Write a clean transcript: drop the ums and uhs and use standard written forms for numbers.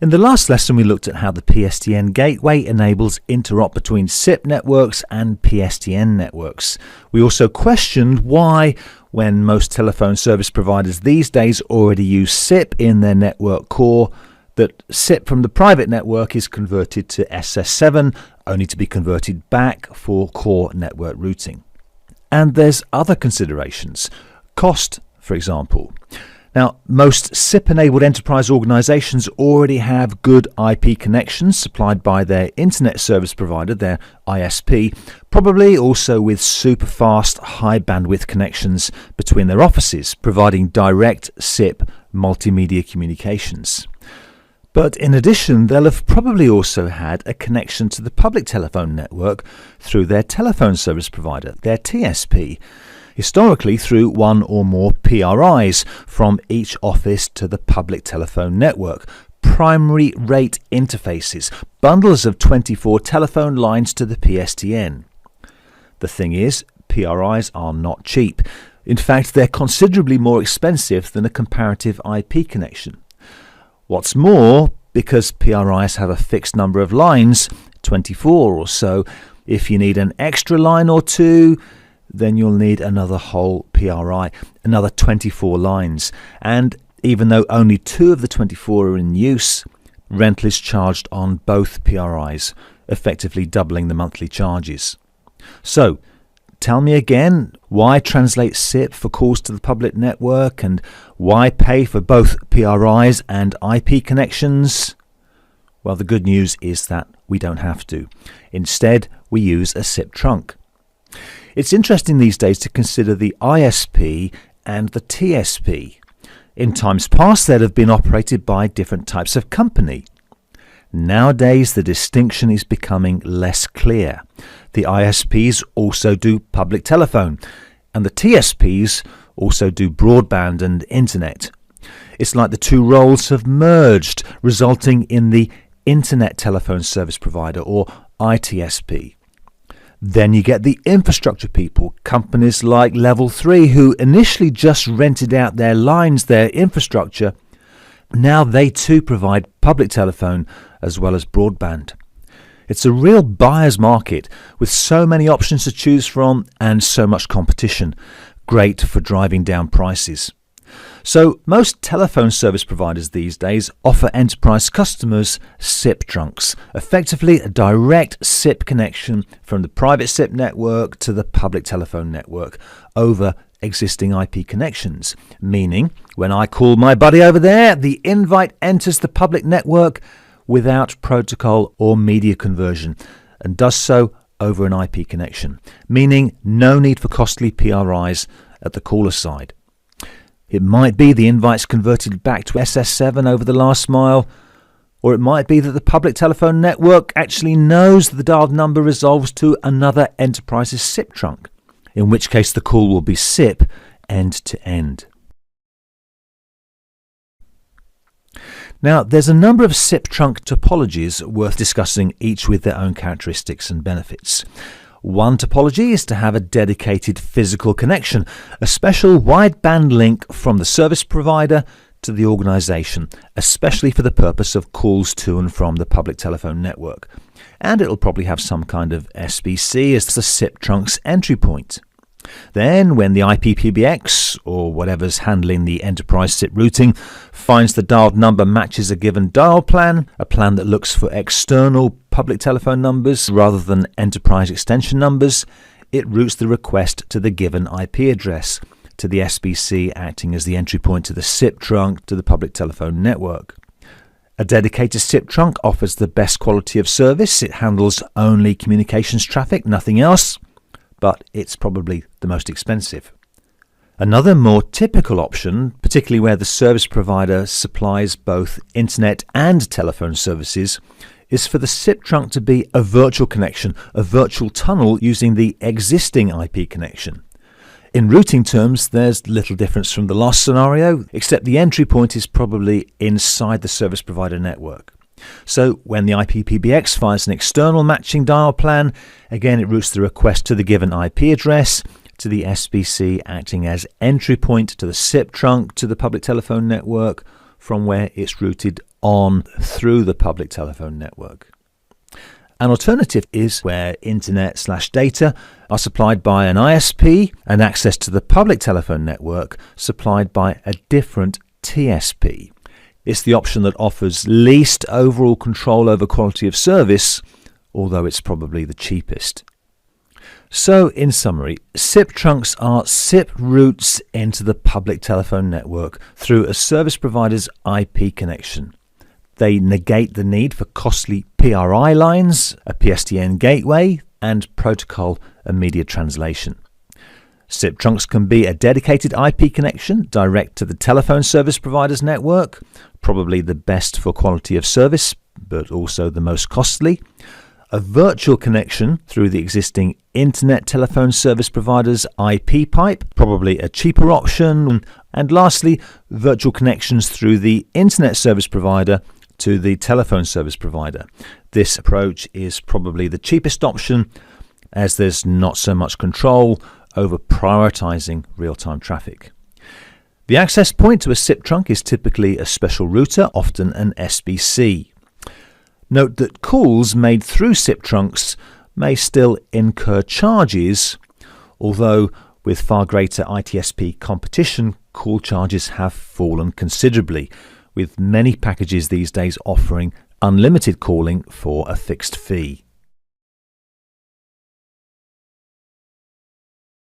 In the last lesson, we looked at how the PSTN gateway enables interop between SIP networks and PSTN networks. We also questioned why, when most telephone service providers these days already use SIP in their network core, that SIP from the private network is converted to SS7, only to be converted back for core network routing. And there's other considerations. Cost, for example. Now, most SIP-enabled enterprise organizations already have good IP connections supplied by their internet service provider, their ISP, probably also with super fast, high bandwidth connections between their offices, providing direct SIP multimedia communications. But in addition, they'll have probably also had a connection to the public telephone network through their telephone service provider, their TSP, historically through one or more PRIs from each office to the public telephone network, primary rate interfaces, bundles of 24 telephone lines to the PSTN. The thing is, PRIs are not cheap. In fact, they're considerably more expensive than a comparative IP connection. What's more, because PRIs have a fixed number of lines, 24 or so, if you need an extra line or two, then you'll need another whole PRI, another 24 lines. And even though only 2 of the 24 are in use, rental is charged on both PRIs, effectively doubling the monthly charges. So, tell me again, why translate SIP for calls to the public network, and why pay for both PRIs and IP connections? Well, the good news is that we don't have to. Instead, we use a SIP trunk. It's interesting these days to consider the ISP and the TSP. In times past, they'd have been operated by different types of company. Nowadays, the distinction is becoming less clear. The ISPs also do public telephone, and the TSPs also do broadband and internet. It's like the two roles have merged, resulting in the Internet Telephone Service Provider, or ITSP. Then you get the infrastructure people, companies like Level 3, who initially just rented out their lines, their infrastructure. Now they too provide public telephone as well as broadband. It's a real buyer's market with so many options to choose from and so much competition. Great for driving down prices. So most telephone service providers these days offer enterprise customers SIP trunks, effectively a direct SIP connection from the private SIP network to the public telephone network over existing IP connections, meaning when I call my buddy over there, the invite enters the public network without protocol or media conversion and does so over an IP connection, meaning no need for costly PRIs at the caller side. It might be the invite's converted back to SS7 over the last mile, or it might be that the public telephone network actually knows the dialed number resolves to another enterprise's SIP trunk, in which case the call will be SIP end to end. Now, there's a number of SIP trunk topologies worth discussing, each with their own characteristics and benefits. One topology is to have a dedicated physical connection, a special wideband link from the service provider to the organization, especially for the purpose of calls to and from the public telephone network. And it'll probably have some kind of SBC as the SIP trunk's entry point. Then, when the IPPBX, or whatever's handling the enterprise SIP routing, finds the dialed number matches a given dial plan, a plan that looks for external public telephone numbers rather than enterprise extension numbers, it routes the request to the given IP address, to the SBC acting as the entry point to the SIP trunk to the public telephone network. A dedicated SIP trunk offers the best quality of service. It handles only communications traffic, nothing else, but it's probably the most expensive. Another more typical option, particularly where the service provider supplies both internet and telephone services, is for the SIP trunk to be a virtual connection, a virtual tunnel using the existing IP connection. In routing terms, there's little difference from the last scenario, except the entry point is probably inside the service provider network. So when the IPPBX finds an external matching dial plan, again it routes the request to the given IP address, to the SBC acting as entry point to the SIP trunk to the public telephone network, from where it's routed on through the public telephone network. An alternative is where internet/data are supplied by an ISP and access to the public telephone network supplied by a different TSP. It's the option that offers least overall control over quality of service, although it's probably the cheapest. So, in summary, SIP trunks are SIP routes into the public telephone network through a service provider's IP connection. They negate the need for costly PRI lines, a PSTN gateway, and protocol and media translation. SIP trunks can be a dedicated IP connection direct to the telephone service provider's network, probably the best for quality of service, but also the most costly. A virtual connection through the existing internet telephone service provider's IP pipe, probably a cheaper option. And lastly, virtual connections through the internet service provider to the telephone service provider. This approach is probably the cheapest option, as there's not so much control over prioritizing real-time traffic. The access point to a SIP trunk is typically a special router, often an SBC. Note that calls made through SIP trunks may still incur charges, although with far greater ITSP competition, call charges have fallen considerably, with many packages these days offering unlimited calling for a fixed fee.